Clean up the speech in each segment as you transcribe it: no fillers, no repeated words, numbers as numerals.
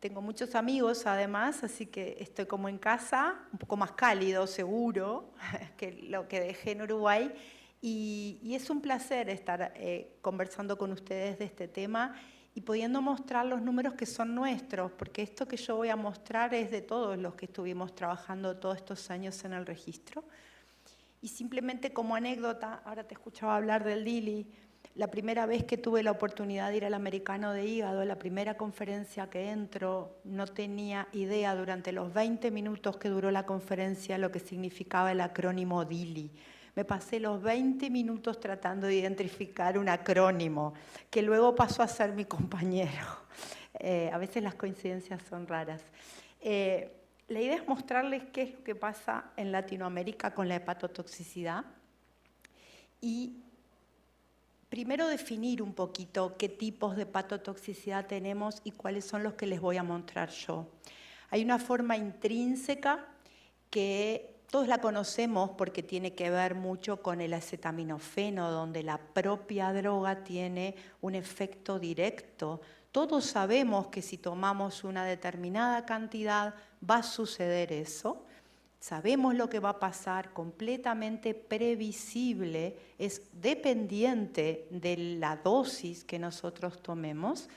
Tengo muchos amigos además, así que estoy como en casa, un poco más cálido, seguro, que lo que dejé en Uruguay. Y es un placer estar conversando con ustedes de este tema y pudiendo mostrar los números que son nuestros, porque esto que yo voy a mostrar es de todos los que estuvimos trabajando todos estos años en el registro. Y simplemente como anécdota, ahora te escuchaba hablar del DILI, la primera vez que tuve la oportunidad de ir al Americano de Hígado, la primera conferencia que entro, no tenía idea durante los 20 minutos que duró la conferencia lo que significaba el acrónimo DILI. Me pasé los 20 minutos tratando de identificar un acrónimo, que luego pasó a ser mi compañero. A veces las coincidencias son raras. La idea es mostrarles qué es lo que pasa en Latinoamérica con la hepatotoxicidad y primero definir un poquito qué tipos de hepatotoxicidad tenemos y cuáles son los que les voy a mostrar yo. Hay una forma intrínseca que todos la conocemos porque tiene que ver mucho con el acetaminofeno, donde la propia droga tiene un efecto directo. Todos sabemos que si tomamos una determinada cantidad va a suceder eso. Sabemos lo que va a pasar, completamente previsible, es dependiente de la dosis que nosotros tomemos.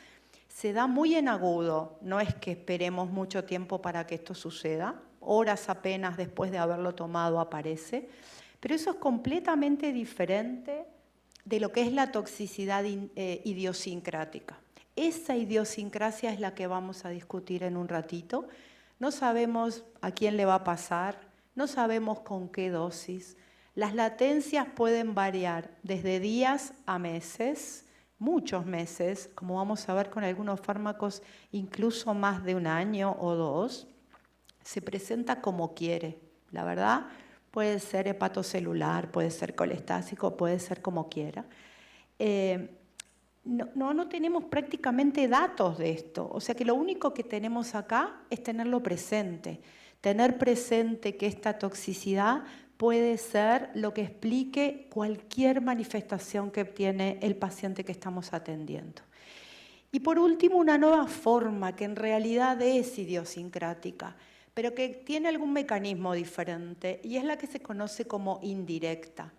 Se da muy en agudo, no es que esperemos mucho tiempo para que esto suceda, horas apenas después de haberlo tomado aparece, pero eso es completamente diferente de lo que es la toxicidad idiosincrática. Esa idiosincrasia es la que vamos a discutir en un ratito. No sabemos a quién le va a pasar, no sabemos con qué dosis. Las latencias pueden variar desde días a meses, muchos meses, como vamos a ver con algunos fármacos, incluso más de un año o dos. Se presenta como quiere, la verdad, puede ser hepatocelular, puede ser colestásico, puede ser como quiera. No tenemos prácticamente datos de esto, o sea que lo único que tenemos acá es tenerlo presente, tener presente que esta toxicidad puede ser lo que explique cualquier manifestación que tiene el paciente que estamos atendiendo. Y por último, una nueva forma que en realidad es idiosincrática, pero que tiene algún mecanismo diferente y es la que se conoce como indirecta.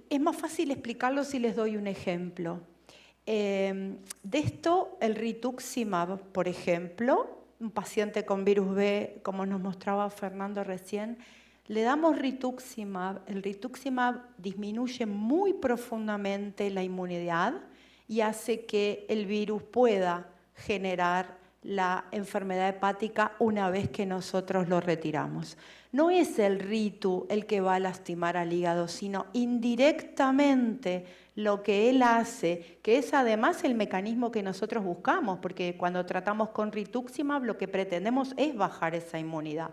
Es más fácil explicarlo si les doy un ejemplo. De esto, el rituximab, por ejemplo, un paciente con virus B, como nos mostraba Fernando recién, le damos rituximab, el rituximab disminuye muy profundamente la inmunidad y hace que el virus pueda generar la enfermedad hepática una vez que nosotros lo retiramos. No es el ritu el que va a lastimar al hígado, sino indirectamente lo que él hace, que es además el mecanismo que nosotros buscamos, porque cuando tratamos con rituximab lo que pretendemos es bajar esa inmunidad.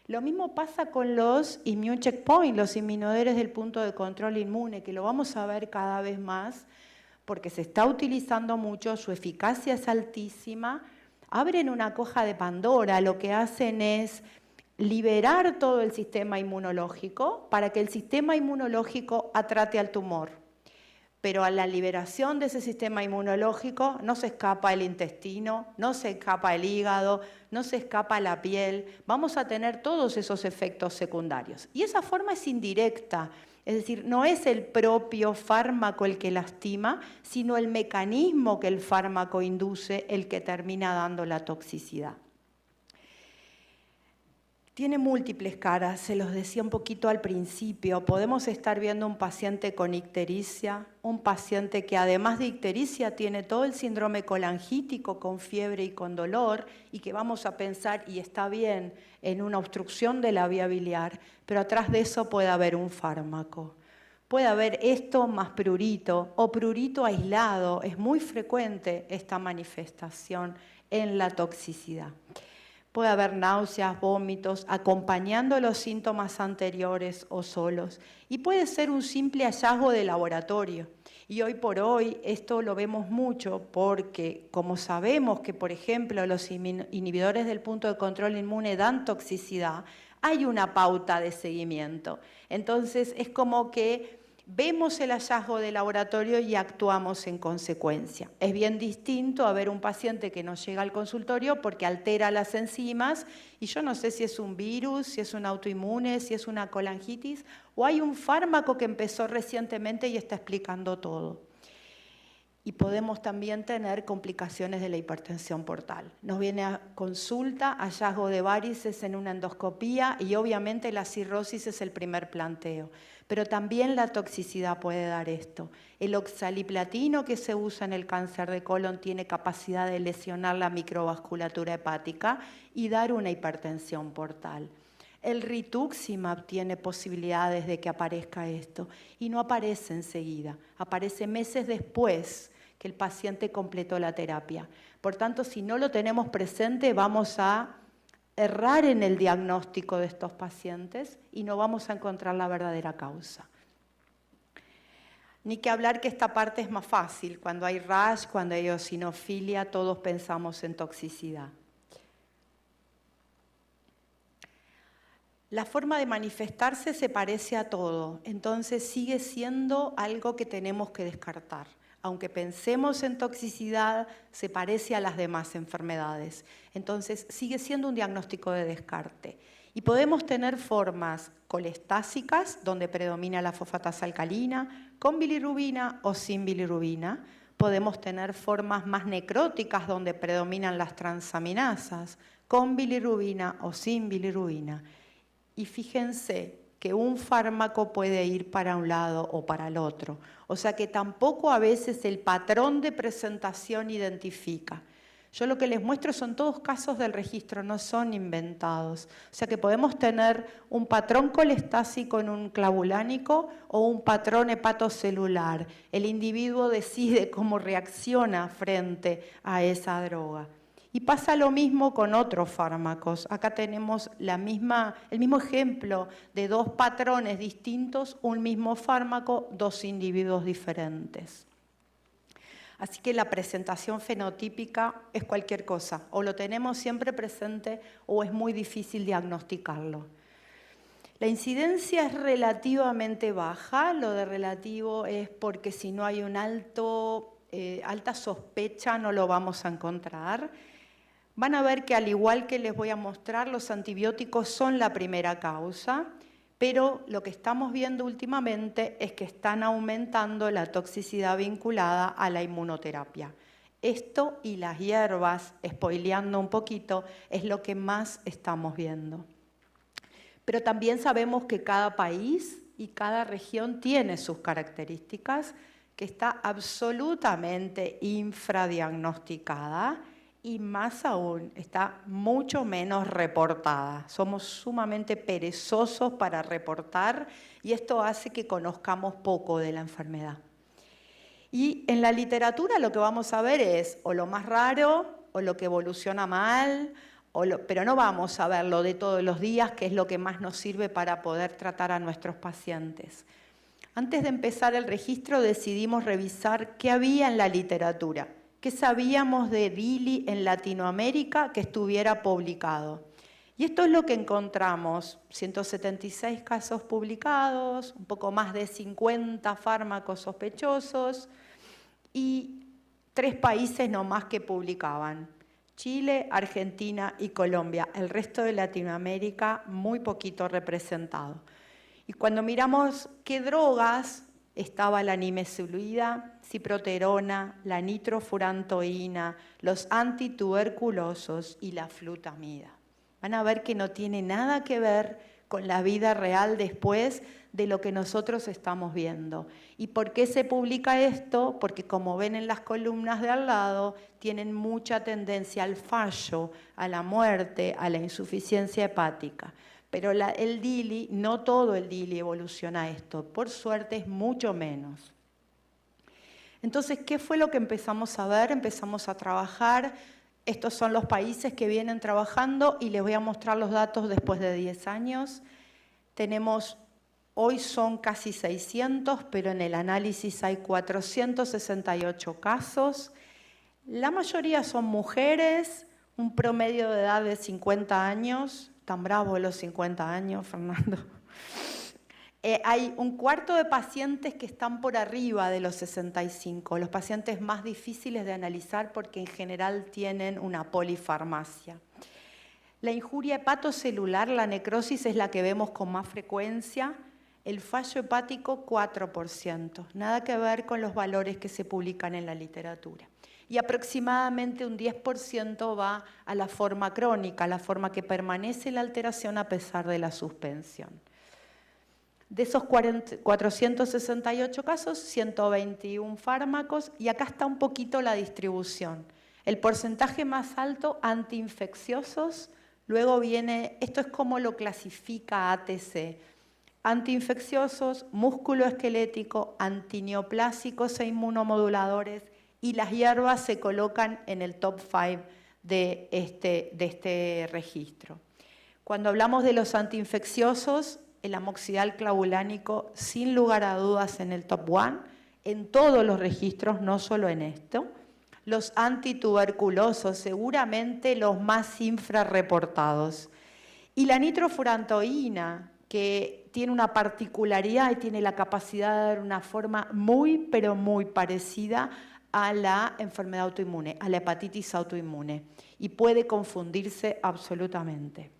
Lo mismo pasa con los immune checkpoint, los inmunadores del punto de control inmune, que lo vamos a ver cada vez más, porque se está utilizando mucho, su eficacia es altísima. Abren una caja de Pandora, lo que hacen es liberar todo el sistema inmunológico para que el sistema inmunológico atrate al tumor. Pero a la liberación de ese sistema inmunológico no se escapa el intestino, no se escapa el hígado, no se escapa la piel. Vamos a tener todos esos efectos secundarios. Y esa forma es indirecta. Es decir, no es el propio fármaco el que lastima, sino el mecanismo que el fármaco induce el que termina dando la toxicidad. Tiene múltiples caras, se los decía un poquito al principio. Podemos estar viendo un paciente con ictericia, un paciente que además de ictericia tiene todo el síndrome colangítico con fiebre y con dolor y que vamos a pensar, y está bien, en una obstrucción de la vía biliar, pero atrás de eso puede haber un fármaco. Puede haber esto más prurito o prurito aislado. Es muy frecuente esta manifestación en la toxicidad. Puede haber náuseas, vómitos, acompañando los síntomas anteriores o solos. Y puede ser un simple hallazgo de laboratorio. Y hoy por hoy esto lo vemos mucho porque, como sabemos que, por ejemplo, los inhibidores del punto de control inmune dan toxicidad, hay una pauta de seguimiento. Entonces es como que vemos el hallazgo de laboratorio y actuamos en consecuencia. Es bien distinto a ver un paciente que nos llega al consultorio porque altera las enzimas y yo no sé si es un virus, si es un autoinmune, si es una colangitis o hay un fármaco que empezó recientemente y está explicando todo. Y podemos también tener complicaciones de la hipertensión portal. Nos viene a consulta, hallazgo de varices en una endoscopía y obviamente la cirrosis es el primer planteo. Pero también la toxicidad puede dar esto. El oxaliplatino que se usa en el cáncer de colon tiene capacidad de lesionar la microvasculatura hepática y dar una hipertensión portal. El rituximab tiene posibilidades de que aparezca esto y no aparece enseguida, aparece meses después que el paciente completó la terapia. Por tanto, si no lo tenemos presente, vamos a errar en el diagnóstico de estos pacientes y no vamos a encontrar la verdadera causa. Ni que hablar que esta parte es más fácil. Cuando hay rash, cuando hay eosinofilia, todos pensamos en toxicidad. La forma de manifestarse se parece a todo, entonces sigue siendo algo que tenemos que descartar. Aunque pensemos en toxicidad, se parece a las demás enfermedades. Entonces sigue siendo un diagnóstico de descarte. Y podemos tener formas colestásicas, donde predomina la fosfatasa alcalina, con bilirrubina o sin bilirrubina. Podemos tener formas más necróticas, donde predominan las transaminasas, con bilirrubina o sin bilirrubina. Y fíjense que un fármaco puede ir para un lado o para el otro. O sea que tampoco a veces el patrón de presentación identifica. Yo lo que les muestro son todos casos del registro, no son inventados. O sea que podemos tener un patrón colestásico en un clavulánico o un patrón hepatocelular. El individuo decide cómo reacciona frente a esa droga. Y pasa lo mismo con otros fármacos. Acá tenemos el mismo ejemplo de dos patrones distintos, un mismo fármaco, dos individuos diferentes. Así que la presentación fenotípica es cualquier cosa. O lo tenemos siempre presente o es muy difícil diagnosticarlo. La incidencia es relativamente baja. Lo de relativo es porque si no hay una alta sospecha no lo vamos a encontrar. Van a ver que al igual que les voy a mostrar, los antibióticos son la primera causa, pero lo que estamos viendo últimamente es que están aumentando la toxicidad vinculada a la inmunoterapia. Esto y las hierbas, spoileando un poquito, es lo que más estamos viendo. Pero también sabemos que cada país y cada región tiene sus características, que está absolutamente infradiagnosticada, y más aún, está mucho menos reportada. Somos sumamente perezosos para reportar y esto hace que conozcamos poco de la enfermedad. Y en la literatura lo que vamos a ver es o lo más raro o lo que evoluciona mal, pero no vamos a ver lo de todos los días, que es lo que más nos sirve para poder tratar a nuestros pacientes. Antes de empezar el registro decidimos revisar qué había en la literatura. ¿Qué sabíamos de DILI en Latinoamérica que estuviera publicado? Y esto es lo que encontramos, 176 casos publicados, un poco más de 50 fármacos sospechosos y 3 países nomás que publicaban, Chile, Argentina y Colombia. El resto de Latinoamérica muy poquito representado. Y cuando miramos qué drogas, estaba la nimesulida, ciproterona, la nitrofurantoína, los antituberculosos y la flutamida. Van a ver que no tiene nada que ver con la vida real después de lo que nosotros estamos viendo. ¿Y por qué se publica esto? Porque como ven en las columnas de al lado, tienen mucha tendencia al fallo, a la muerte, a la insuficiencia hepática. Pero el DILI, no todo el DILI evoluciona a esto, por suerte es mucho menos. Entonces, ¿qué fue lo que empezamos a ver? Empezamos a trabajar, estos son los países que vienen trabajando y les voy a mostrar los datos después de 10 años. Hoy son casi 600, pero en el análisis hay 468 casos. La mayoría son mujeres, un promedio de edad de 50 años, tan bravo los 50 años, Fernando. Hay un cuarto de pacientes que están por arriba de los 65, los pacientes más difíciles de analizar porque en general tienen una polifarmacia. La injuria hepatocelular, la necrosis, es la que vemos con más frecuencia. El fallo hepático, 4%. Nada que ver con los valores que se publican en la literatura. Y aproximadamente un 10% va a la forma crónica, la forma que permanece la alteración a pesar de la suspensión. De esos 468 casos, 121 fármacos, y acá está un poquito la distribución. El porcentaje más alto, antiinfecciosos. Luego viene, esto es como lo clasifica ATC, antiinfecciosos, músculo-esquelético, antineoplásicos e inmunomoduladores, y las hierbas se colocan en el top 5 de este registro. Cuando hablamos de los antiinfecciosos, el amoxidal clavulánico, sin lugar a dudas, en el top 1, en todos los registros, no solo en esto. Los antituberculosos, seguramente los más infrarreportados. Y la nitrofurantoína, que tiene una particularidad y tiene la capacidad de dar una forma muy, pero muy parecida a la enfermedad autoinmune, a la hepatitis autoinmune, y puede confundirse absolutamente.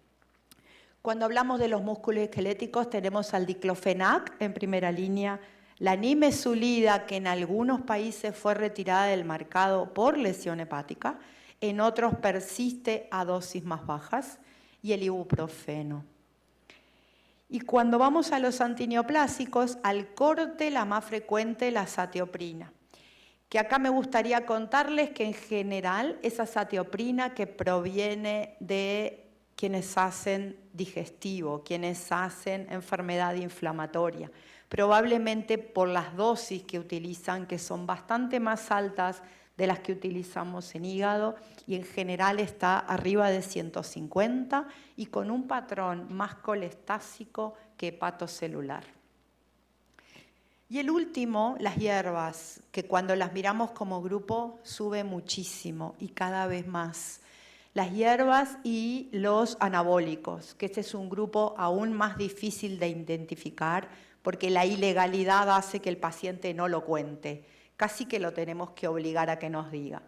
Cuando hablamos de los músculos esqueléticos, tenemos al diclofenac en primera línea, la nimesulida, que en algunos países fue retirada del mercado por lesión hepática, en otros persiste a dosis más bajas, y el ibuprofeno. Y cuando vamos a los antineoplásicos, al corte la más frecuente, la satioprina, que acá me gustaría contarles que en general esa satioprina que proviene de quienes hacen digestivo, quienes hacen enfermedad inflamatoria, probablemente por las dosis que utilizan, que son bastante más altas de las que utilizamos en hígado, y en general está arriba de 150 y con un patrón más colestásico que hepatocelular. Y el último, las hierbas, que cuando las miramos como grupo sube muchísimo y cada vez más. Las hierbas y los anabólicos, que este es un grupo aún más difícil de identificar porque la ilegalidad hace que el paciente no lo cuente. Casi que lo tenemos que obligar a que nos diga.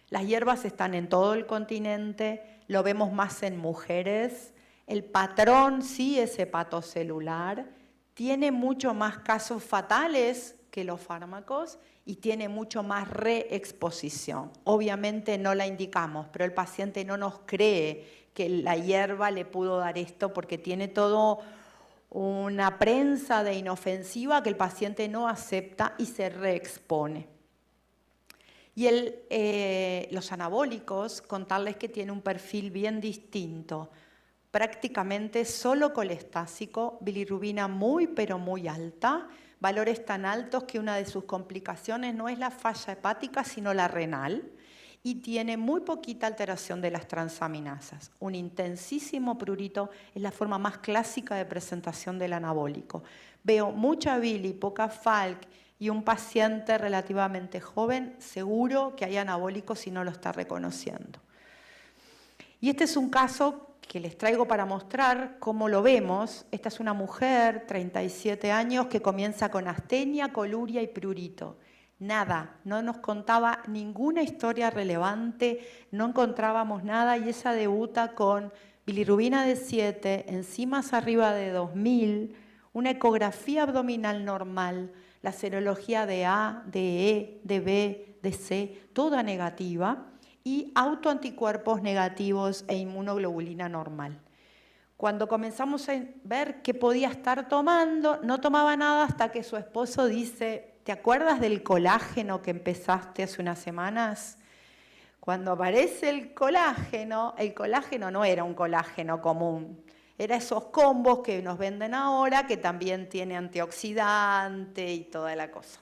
Las hierbas están en todo el continente, lo vemos más en mujeres. El patrón sí es hepatocelular, tiene mucho más casos fatales que los fármacos y tiene mucho más reexposición. Obviamente no la indicamos, pero el paciente no nos cree que la hierba le pudo dar esto porque tiene todo una prensa de inofensiva que el paciente no acepta y se reexpone. Y los anabólicos, contarles que tiene un perfil bien distinto, prácticamente solo colestásico, bilirrubina muy pero muy alta, valores tan altos que una de sus complicaciones no es la falla hepática sino la renal, y tiene muy poquita alteración de las transaminasas. Un intensísimo prurito es la forma más clásica de presentación del anabólico. Veo mucha bili, poca FALC y un paciente relativamente joven, seguro que hay anabólicos si no lo está reconociendo. Y este es un caso que les traigo para mostrar cómo lo vemos. Esta es una mujer, 37 años, que comienza con astenia, coluria y prurito. Nada, no nos contaba ninguna historia relevante, no encontrábamos nada, y ella debuta con bilirrubina de 7, enzimas arriba de 2000, una ecografía abdominal normal, la serología de A, de E, de B, de C, toda negativa, y autoanticuerpos negativos e inmunoglobulina normal. Cuando comenzamos a ver qué podía estar tomando, no tomaba nada hasta que su esposo dice: ¿te acuerdas del colágeno que empezaste hace unas semanas? Cuando aparece el colágeno no era un colágeno común, era esos combos que nos venden ahora, que también tiene antioxidante y toda la cosa.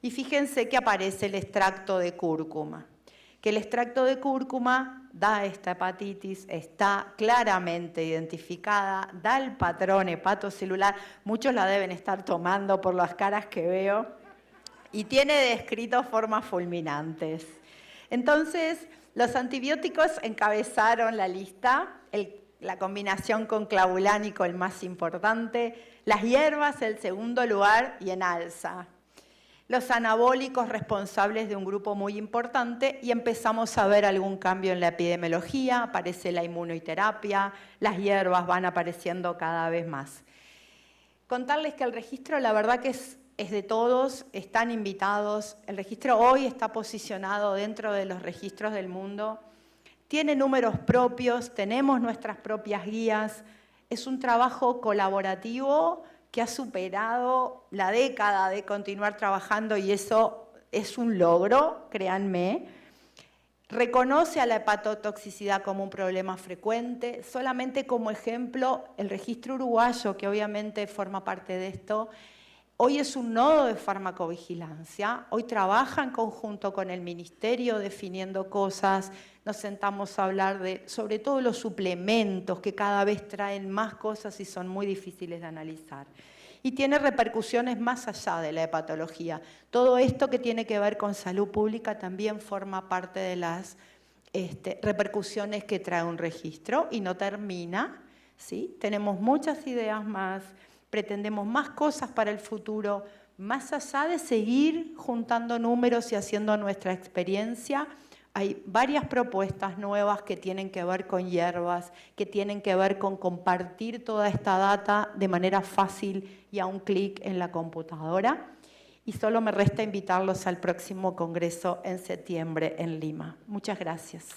Y fíjense que aparece el extracto de cúrcuma, que el extracto de cúrcuma da esta hepatitis, está claramente identificada, da el patrón hepatocelular, muchos la deben estar tomando por las caras que veo, y tiene descrito formas fulminantes. Entonces, los antibióticos encabezaron la lista. la combinación con clavulánico el más importante, las hierbas el segundo lugar y en alza. Los anabólicos responsables de un grupo muy importante y empezamos a ver algún cambio en la epidemiología, aparece la inmunoterapia, las hierbas van apareciendo cada vez más. Contarles que el registro, la verdad que es de todos, están invitados. El registro hoy está posicionado dentro de los registros del mundo. Tiene números propios, tenemos nuestras propias guías. Es un trabajo colaborativo que ha superado la década de continuar trabajando y eso es un logro, créanme. Reconoce a la hepatotoxicidad como un problema frecuente. Solamente como ejemplo, el registro uruguayo, que obviamente forma parte de esto, hoy es un nodo de farmacovigilancia. Hoy trabaja en conjunto con el Ministerio definiendo cosas. Nos sentamos a hablar de, sobre todo, los suplementos que cada vez traen más cosas y son muy difíciles de analizar. Y tiene repercusiones más allá de la hepatología. Todo esto que tiene que ver con salud pública también forma parte de las repercusiones que trae un registro y no termina, ¿sí? Tenemos muchas ideas más, pretendemos más cosas para el futuro, más allá de seguir juntando números y haciendo nuestra experiencia. Hay varias propuestas nuevas que tienen que ver con hierbas, que tienen que ver con compartir toda esta data de manera fácil y a un clic en la computadora. Y solo me resta invitarlos al próximo congreso en septiembre en Lima. Muchas gracias.